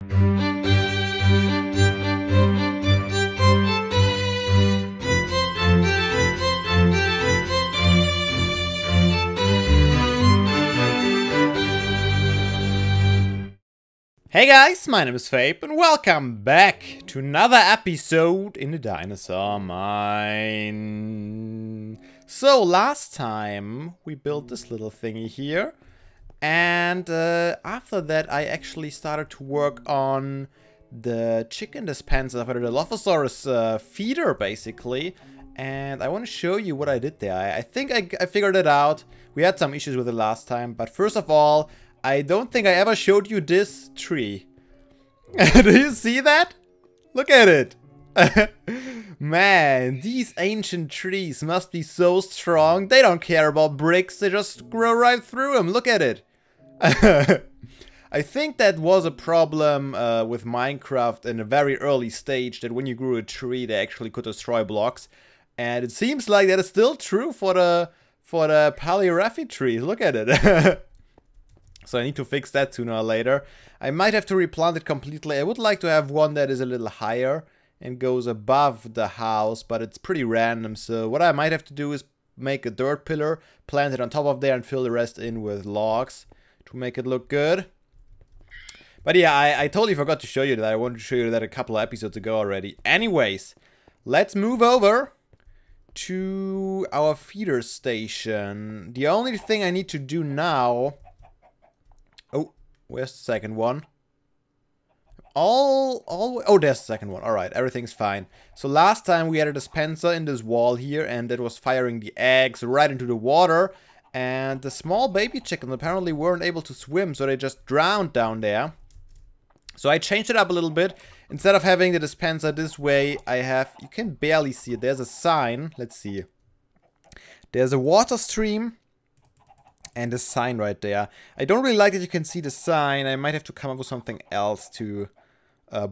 Hey guys, my name is Fabe and welcome back to another episode in the Dinosaur Mine. So last time we built this little thingy here, and after that I actually started to work on the chicken dispenser for the Dilophosaurus feeder basically, and I want to show you what I did there. I think I figured it out. We had some issues with it last time, but first of all, I don't think I ever showed you this tree. Do you see that? Look at it. Man, these ancient trees must be so strong. They don't care about bricks. They just grow right through them. Look at it. I think that was a problem with Minecraft in a very early stage, that when you grew a tree, they actually could destroy blocks. And it seems like that is still true for the Paleoraphy trees. Look at it. So I need to fix that sooner or later. I might have to replant it completely. I would like to have one that is a little higher and goes above the house, but it's pretty random. So what I might have to do is make a dirt pillar, plant it on top of there, and fill the rest in with logs to make it look good. But yeah, I totally forgot to show you that. I wanted to show you that a couple of episodes ago already. Anyways, let's move over to our feeder station. The only thing I need to do now... Oh, where's the second one? Oh, there's the second one. Alright, everything's fine. So last time we had a dispenser in this wall here, and it was firing the eggs right into the water. And the small baby chickens apparently weren't able to swim, so they just drowned down there. So I changed it up a little bit. Instead of having the dispenser this way, I have... You can barely see it. There's a sign. Let's see. There's a water stream and a sign right there. I don't really like that you can see the sign. I might have to come up with something else to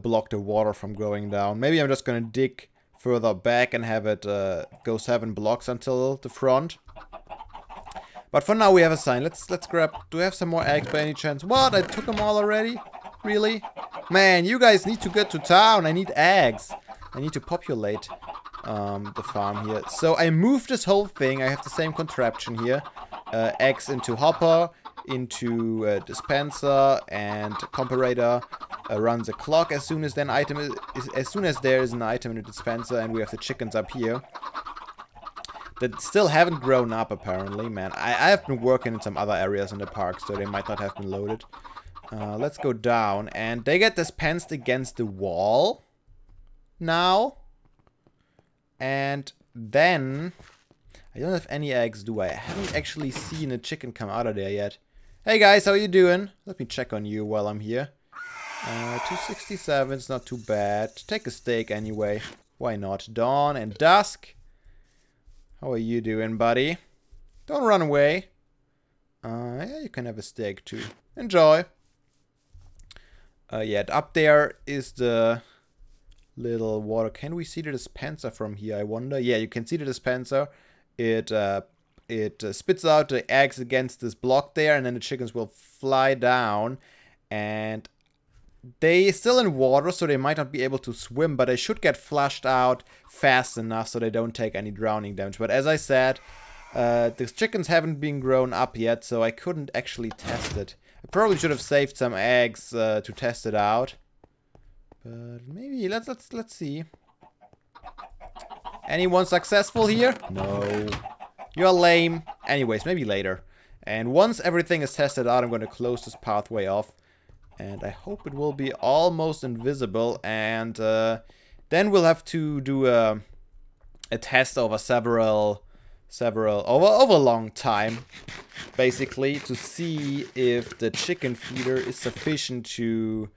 block the water from going down. Maybe I'm just gonna dig further back and have it go 7 blocks until the front. But for now we have a sign. Let's grab... Do we have some more eggs by any chance? What? I took them all already? Really? Man, you guys need to get to town. I need eggs. I need to populate the farm here. So I moved this whole thing. I have the same contraption here. Eggs into hopper, into dispenser, and comparator runs a clock as soon as there is an item in the dispenser, and we have the chickens up here that still haven't grown up apparently. Man, I have been working in some other areas in the park, so they might not have been loaded. Let's go down, and they get dispensed against the wall now. And then I don't have any eggs, do I? I haven't actually seen a chicken come out of there yet. Hey guys, how you doing? Let me check on you while I'm here. 267, it's not too bad. Take a steak anyway. Why not? Dawn and Dusk. How are you doing, buddy? Don't run away. Yeah, you can have a steak too. Enjoy. Yeah, up there is the little water. Can we see the dispenser from here, I wonder? Yeah, you can see the dispenser. It spits out the eggs against this block there, and then the chickens will fly down. And they're still in water, so they might not be able to swim, but they should get flushed out fast enough so they don't take any drowning damage. But as I said, the chickens haven't been grown up yet, so I couldn't actually test it. I probably should have saved some eggs to test it out. But maybe let's see. Anyone successful here? No. You're lame. Anyways, maybe later. And once everything is tested out, I'm going to close this pathway off. And I hope it will be almost invisible. And then we'll have to do a test over over a long time, basically, to see if the chicken feeder is sufficient to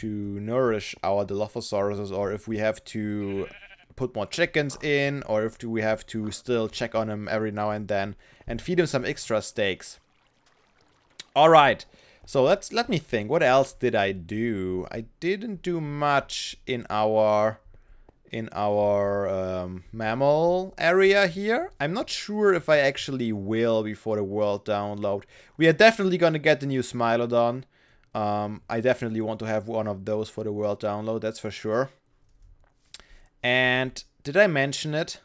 nourish our Dilophosaurus, or if we have to put more chickens in, or if we have to still check on them every now and then and feed them some extra steaks. All right, so let me think. What else did I do? I didn't do much in our mammal area here. I'm not sure if I actually will before the world download. We are definitely gonna get the new Smilodon. I definitely want to have one of those for the world download, that's for sure. And did I mention it?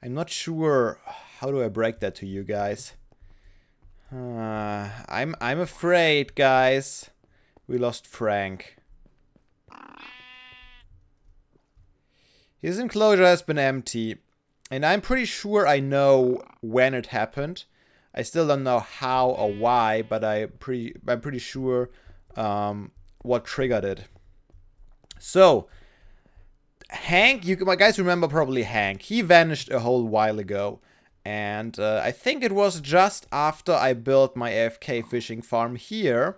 I'm not sure. How do I break that to you guys? I'm afraid, guys. We lost Frank. His enclosure has been empty. And I'm pretty sure I know when it happened. I still don't know how or why, but I'm pretty sure what triggered it. So, Hank, you guys remember probably Hank. He vanished a whole while ago. And I think it was just after I built my AFK fishing farm here.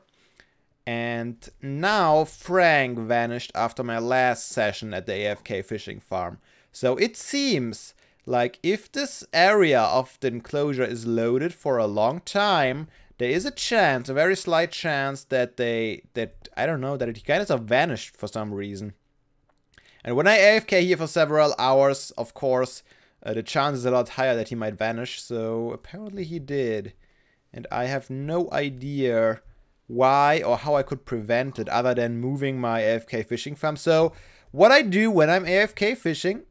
And now Frank vanished after my last session at the AFK fishing farm. So it seems like if this area of the enclosure is loaded for a long time, there is a chance, a very slight chance that I don't know, that it kind of vanished for some reason. And when I AFK here for several hours, of course, the chance is a lot higher that he might vanish. So apparently he did. And I have no idea why or how I could prevent it other than moving my AFK fishing farm. So what I do when I'm AFK fishing...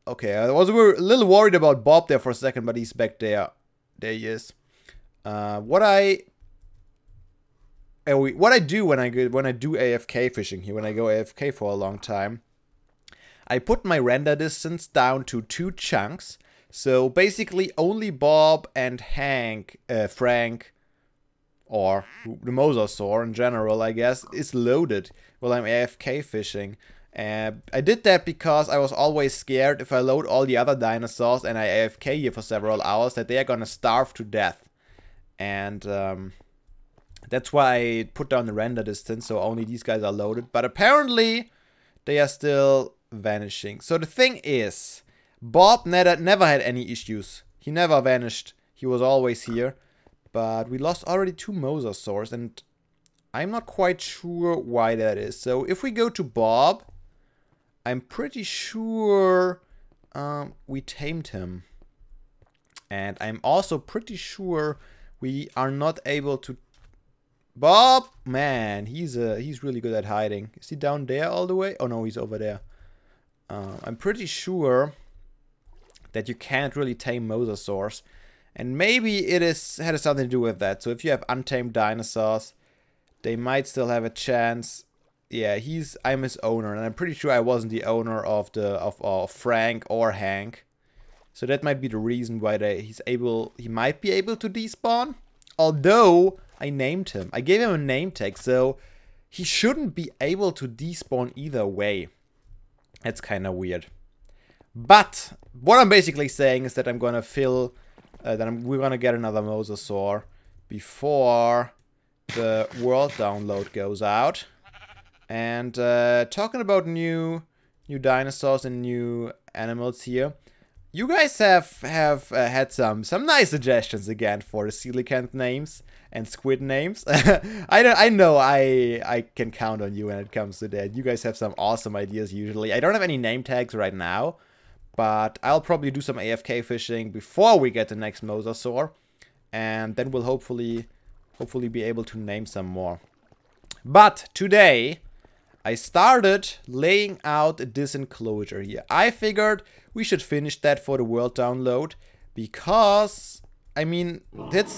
Okay, I was a little worried about Bob there for a second, but he's back there. There he is. What I do when I do AFK fishing here, when I go AFK for a long time, I put my render distance down to 2 chunks. So basically only Bob and Frank, or the Mosasaur in general, I guess, is loaded while I'm AFK fishing. I did that because I was always scared if I load all the other dinosaurs and I AFK here for several hours that they are gonna starve to death. And that's why I put down the render distance, so only these guys are loaded. But apparently they are still vanishing. So the thing is, Bob never had any issues. He never vanished. He was always here. But we lost already 2 Mosasaurs, and I'm not quite sure why that is. So if we go to Bob, I'm pretty sure we tamed him. And I'm also pretty sure we are not able to... Bob! Man, he's really good at hiding. Is he down there all the way? Oh no, he's over there. I'm pretty sure that you can't really tame Mosasaurs. And maybe it had something to do with that. So if you have untamed dinosaurs, they might still have a chance. Yeah, I'm his owner, and I'm pretty sure I wasn't the owner of Frank or Hank. So that might be the reason why he might be able to despawn. Although I named him. I gave him a name tag, so he shouldn't be able to despawn either way. That's kind of weird. But what I'm basically saying is that I'm gonna fill we're gonna get another Mosasaur before the world download goes out. And talking about new dinosaurs and new animals here, you guys have had some nice suggestions again for the coelacanth names and squid names. I know I can count on you when it comes to that. You guys have some awesome ideas usually. I don't have any name tags right now, but I'll probably do some AFK fishing before we get the next Mosasaur, and then we'll hopefully be able to name some more. But today I started laying out this enclosure here. I figured we should finish that for the world download because, I mean,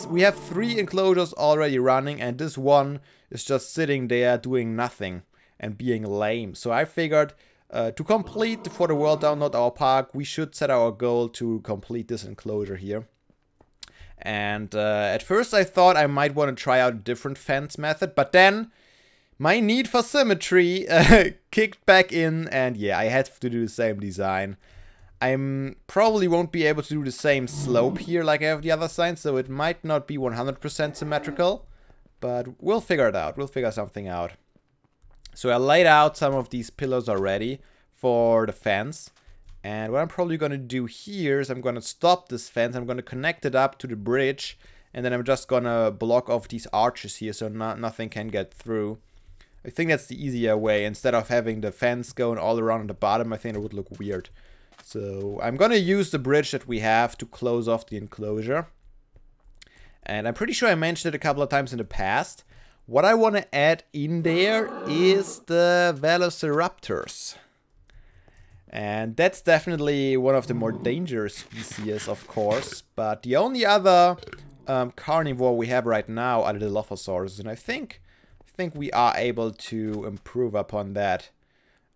we have 3 enclosures already running, and this one is just sitting there doing nothing and being lame. So I figured to complete for the world download our park, we should set our goal to complete this enclosure here. And at first I thought I might want to try out a different fence method, but then my need for symmetry kicked back in, and yeah, I had to do the same design. I probably won't be able to do the same slope here like I have the other side, so it might not be 100% symmetrical, but we'll figure it out. We'll figure something out. So I laid out some of these pillars already for the fence. And what I'm probably going to do here is I'm going to stop this fence. I'm going to connect it up to the bridge. And then I'm just going to block off these arches here so nothing can get through. I think that's the easier way. Instead of having the fence going all around the bottom, I think it would look weird. So I'm going to use the bridge that we have to close off the enclosure. And I'm pretty sure I mentioned it a couple of times in the past. what I want to add in there is the Velociraptors. And that's definitely one of the more dangerous species, of course. But the only other carnivore we have right now are the Dilophosaurs. And I think we are able to improve upon that.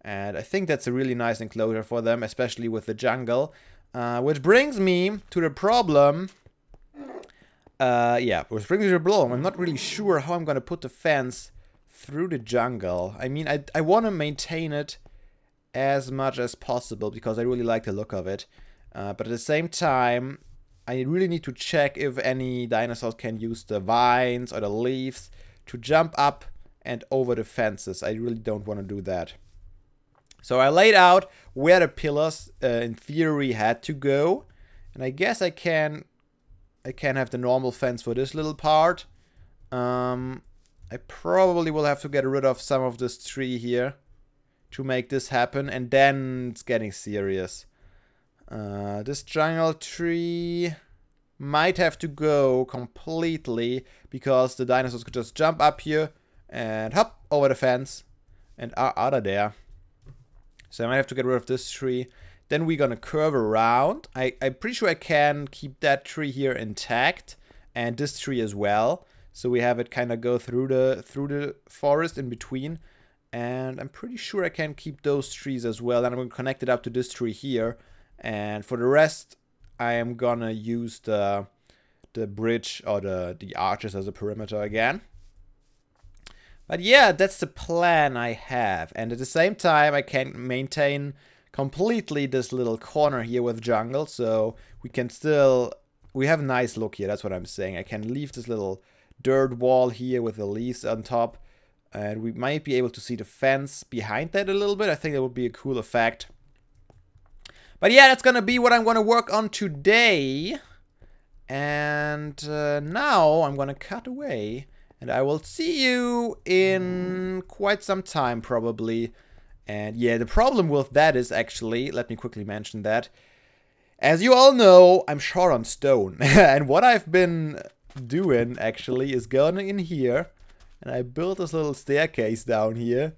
And I think that's a really nice enclosure for them, especially with the jungle. Which brings me to the problem. Which brings me to the problem. I'm not really sure how I'm going to put the fence through the jungle. I mean, I want to maintain it as much as possible because I really like the look of it. But at the same time, I really need to check if any dinosaurs can use the vines or the leaves to jump up and over the fences. I really don't want to do that. So I laid out where the pillars, in theory, had to go. And I guess I can have the normal fence for this little part. I probably will have to get rid of some of this tree here to make this happen. And then it's getting serious. This jungle tree might have to go completely because the dinosaurs could just jump up here and hop over the fence and are out of there. So I might have to get rid of this tree. Then we're gonna curve around. I'm pretty sure I can keep that tree here intact and this tree as well. So we have it kind of go through the forest in between. And I'm pretty sure I can keep those trees as well. And I'm gonna connect it up to this tree here. And for the rest, I am gonna use the bridge or the arches as a perimeter again. But yeah, that's the plan I have. And at the same time, I can maintain completely this little corner here with jungle. So we have a nice look here. That's what I'm saying. I can leave this little dirt wall here with the leaves on top. And we might be able to see the fence behind that a little bit. I think that would be a cool effect. But yeah, that's gonna be what I'm gonna work on today. And now I'm gonna cut away. And I will see you in quite some time, probably. And yeah, the problem with that is actually, let me quickly mention that. As you all know, I'm short on stone. And what I've been doing, actually, is going in here. And I built this little staircase down here.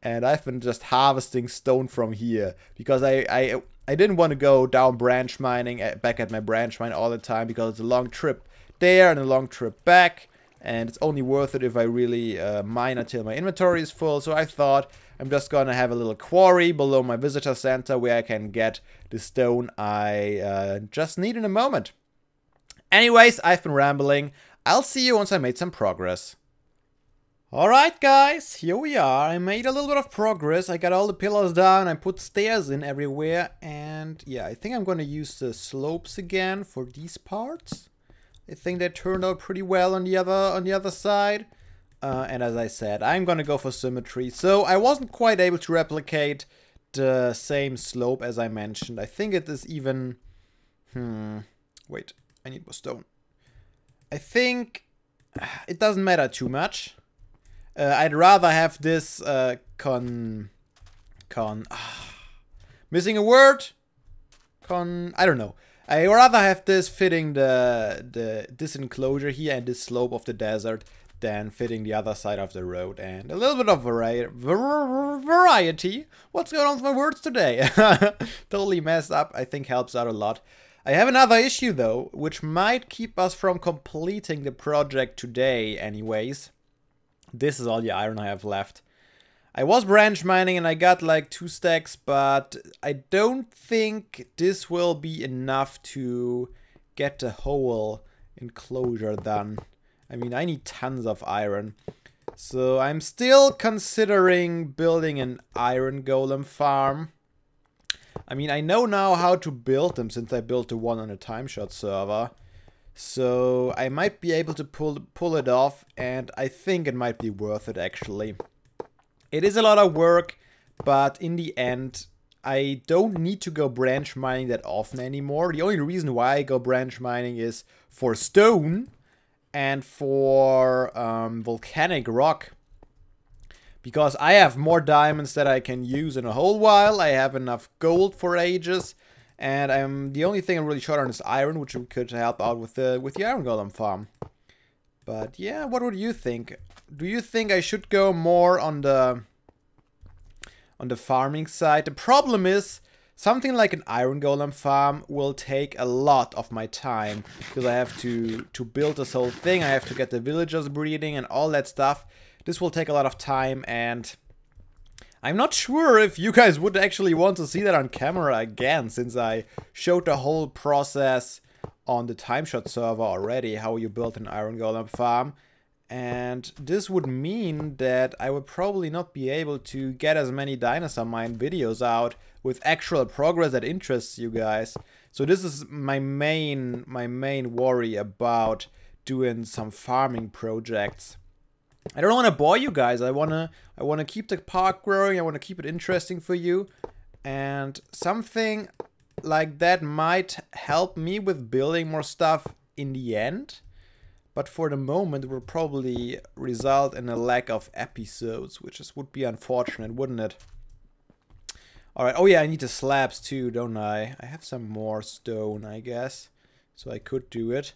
And I've been just harvesting stone from here. Because I didn't want to go down branch mining, back at my branch mine all the time. Because it's a long trip there and a long trip back. And it's only worth it if I really mine until my inventory is full. So I thought I'm just gonna have a little quarry below my visitor center where I can get the stone I just need in a moment. Anyways, I've been rambling. I'll see you once I made some progress. Alright guys, here we are. I made a little bit of progress. I got all the pillars down. I put stairs in everywhere. And yeah, I think I'm gonna use the slopes again for these parts. I think they turned out pretty well on the other side. And as I said, I'm gonna go for symmetry. So I wasn't quite able to replicate the same slope as I mentioned. I think it is even... Wait, I need more stone. I think it doesn't matter too much. I'd rather have this missing a word? I don't know. I rather have this fitting this enclosure here and this slope of the desert than fitting the other side of the road. And a little bit of variety. What's going on with my words today? Totally messed up. I think helps out a lot. I have another issue though, which might keep us from completing the project today anyways. This is all the iron I have left. I was branch mining and I got like 2 stacks, but I don't think this will be enough to get the whole enclosure done. I mean, I need tons of iron. So I'm still considering building an iron golem farm. I mean, I know now how to build them since I built the one on a timeshot server. So I might be able to pull it off, and I think it might be worth it actually. It is a lot of work, but in the end, I don't need to go branch mining that often anymore. The only reason why I go branch mining is for stone and for volcanic rock. Because I have more diamonds that I can use in a whole while. I have enough gold for ages. And the only thing I'm really short on is iron, which could help out with the iron golem farm. But yeah, what would you think? Do you think I should go more on the farming side? The problem is, something like an iron golem farm will take a lot of my time, because I have to build this whole thing, I have to get the villagers breeding and all that stuff. This will take a lot of time, and I'm not sure if you guys would actually want to see that on camera again, since I showed the whole process on the timeshot server already, how you build an iron golem farm. And this would mean that I would probably not be able to get as many dinosaur mine videos out with actual progress that interests you guys. So this is my main worry about doing some farming projects. I don't want to bore you guys. I wanna keep the park growing. I want to keep it interesting for you, and something like that might help me with building more stuff in the end. But for the moment, it will probably result in a lack of episodes, which would be unfortunate, wouldn't it? Alright, oh yeah, I need the slabs too, don't I? I have some more stone, I guess, so I could do it.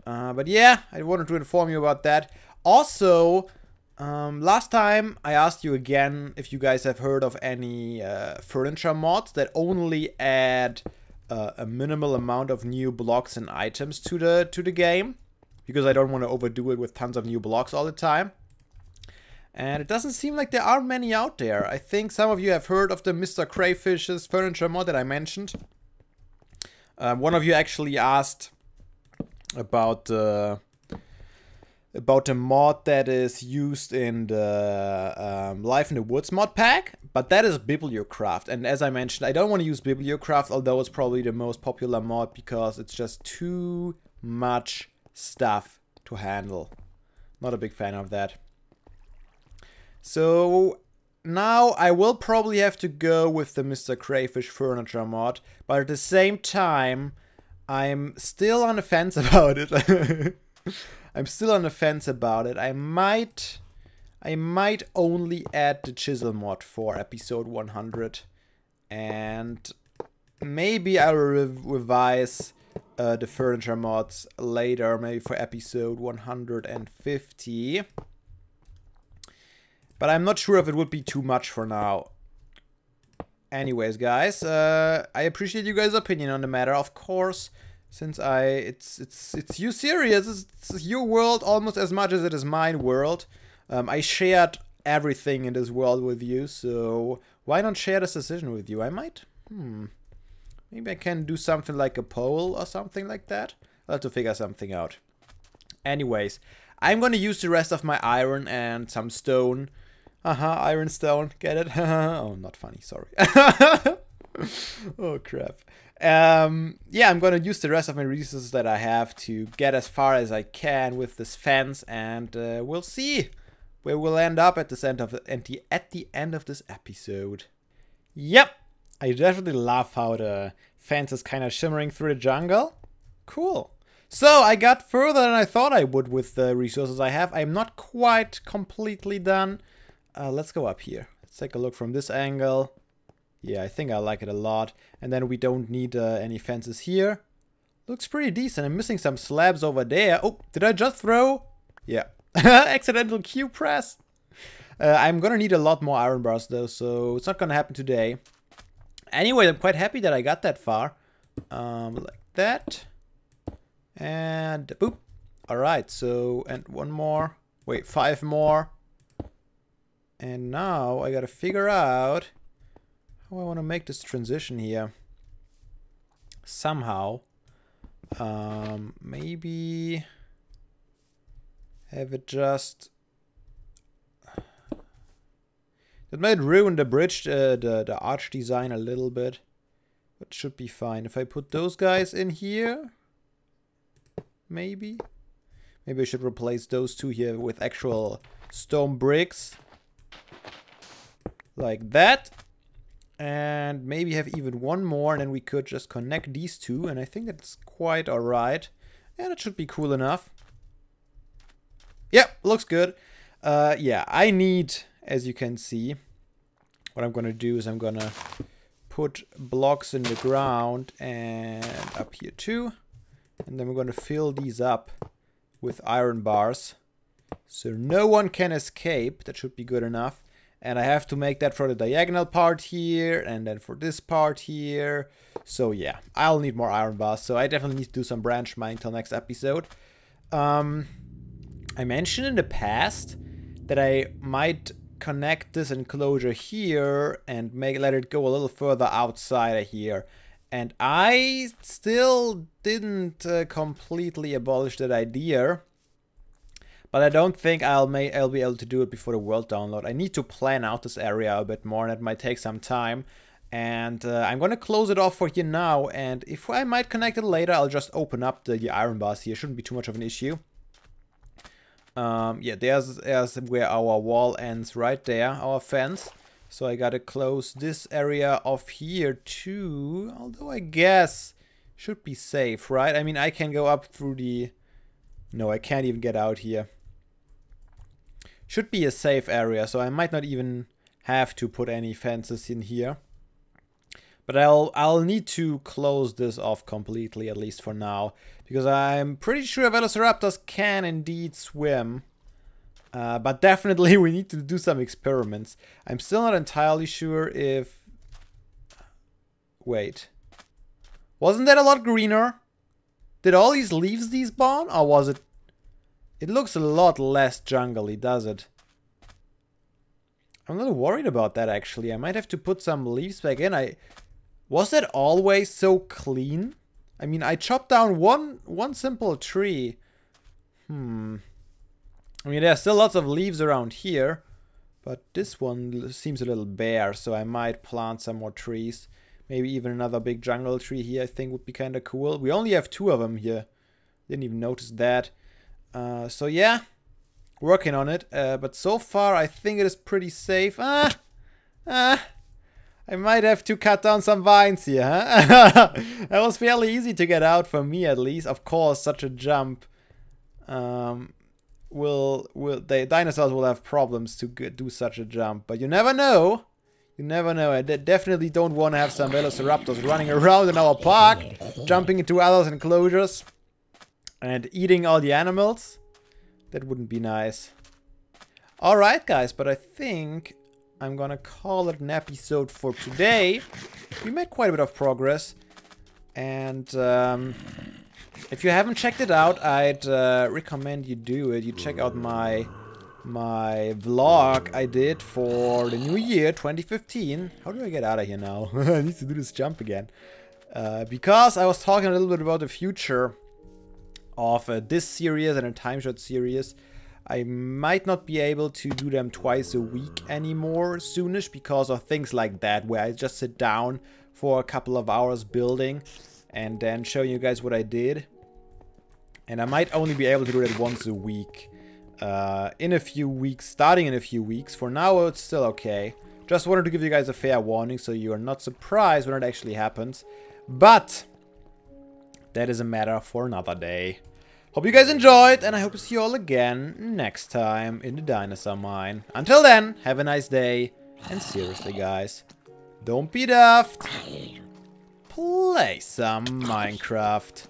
But yeah, I wanted to inform you about that. Also, last time I asked you again if you guys have heard of any furniture mods that only add a minimal amount of new blocks and items to the game, because I don't want to overdo it with tons of new blocks all the time. And it doesn't seem like there are many out there. I think some of you have heard of the Mr. Crayfish's furniture mod that I mentioned. One of you actually asked about the mod that is used in the Life in the Woods mod pack, but that is Bibliocraft. And as I mentioned, I don't want to use Bibliocraft, although it's probably the most popular mod, because it's just too much stuff to handle. Not a big fan of that. So now I will probably have to go with the Mr. Crayfish furniture mod, but at the same time I'm still on the fence about it. I'm still on the fence about it. I might only add the chisel mod for episode 100, and maybe I'll revise the furniture mods later, maybe for episode 150. But I'm not sure if it would be too much for now. Anyways, guys, I appreciate you guys' opinion on the matter, of course, since it's you serious. It's your world almost as much as it is my world. I shared everything in this world with you, so why not share this decision with you? I might, maybe I can do something like a poll or something like that. I'll have to figure something out. Anyways, I'm gonna use the rest of my iron and some stone. Iron stone, get it? Oh, not funny, sorry. Oh, crap. Yeah, I'm gonna use the rest of my resources that I have to get as far as I can with this fence, and we'll see where we'll end up at the end of this episode. Yep, I definitely love how the fence is kind of shimmering through the jungle. Cool. So I got further than I thought I would with the resources I have. I'm not quite completely done. Let's go up here. Let's take a look from this angle. Yeah, I think I like it a lot. And then we don't need any fences here. Looks pretty decent. I'm missing some slabs over there. Oh, did I just throw? Yeah. Accidental Q press. I'm gonna need a lot more iron bars though, so it's not gonna happen today. Anyway, I'm quite happy that I got that far. Like that. And boop. Alright, so, and one more. Wait, 5 more. And now I gotta figure out how I want to make this transition here. Somehow. Maybe have it just... That might ruin the bridge, the arch design a little bit. But should be fine. If I put those guys in here... Maybe I should replace those two here with actual stone bricks. Like that. And maybe have even one more, and then we could just connect these two, and I think that's quite alright. And it should be cool enough. Yep, looks good. Yeah, I need, as you can see, what I'm gonna do is I'm gonna put blocks in the ground and up here too. And then we're gonna fill these up with iron bars. So no one can escape. That should be good enough. And I have to make that for the diagonal part here, and then for this part here. So yeah, I'll need more iron bars. So I definitely need to do some branch mining till next episode. I mentioned in the past that I might connect this enclosure here and let it go a little further outside of here. And I still didn't completely abolish that idea. But I don't think I'll be able to do it before the world download. I need to plan out this area a bit more, and it might take some time. And I'm going to close it off for here now. And if I might connect it later, I'll just open up the iron bars here. Shouldn't be too much of an issue. Yeah, there's where our wall ends right there, our fence. So I gotta close this area off here too. Although I guess should be safe, right? I mean, I can go up through the... No, I can't even get out here. Should be a safe area, so I might not even have to put any fences in here. But I'll need to close this off completely, at least for now. Because I'm pretty sure Velociraptors can indeed swim. But definitely we need to do some experiments. I'm still not entirely sure if... Wait. Wasn't that a lot greener? Did all these leaves despawn? Or was it... It looks a lot less jungly, does it? I'm a little worried about that, actually. I might have to put some leaves back in. Was that always so clean? I mean, I chopped down one simple tree. I mean, there's still lots of leaves around here. But this one seems a little bare, so I might plant some more trees. Maybe even another big jungle tree here, I think would be kind of cool. We only have 2 of them here. Didn't even notice that. So yeah, working on it. But so far, I think it is pretty safe. I might have to cut down some vines here, huh? That was fairly easy to get out for me, at least. Of course, such a jump the dinosaurs will have problems to do such a jump. But you never know. You never know. I definitely don't want to have some Velociraptors running around in our park, jumping into others' enclosures and eating all the animals. That wouldn't be nice. Alright, guys, but I think I'm gonna call it an episode for today. We made quite a bit of progress. And if you haven't checked it out, I'd recommend you do it. You check out my vlog I did for the new year, 2015. How do I get out of here now? I need to do this jump again. Because I was talking a little bit about the future of this series and a time-shot series. I might not be able to do them twice a week anymore soonish because of things like that, where I just sit down for a couple of hours building and then show you guys what I did. And I might only be able to do that once a week. In a few weeks, starting in a few weeks. For now, it's still okay. Just wanted to give you guys a fair warning so you are not surprised when it actually happens. But that is a matter for another day. Hope you guys enjoyed, and I hope to see you all again next time in the dinosaur mine. Until then, have a nice day, and seriously guys, don't be daft. Play some Minecraft.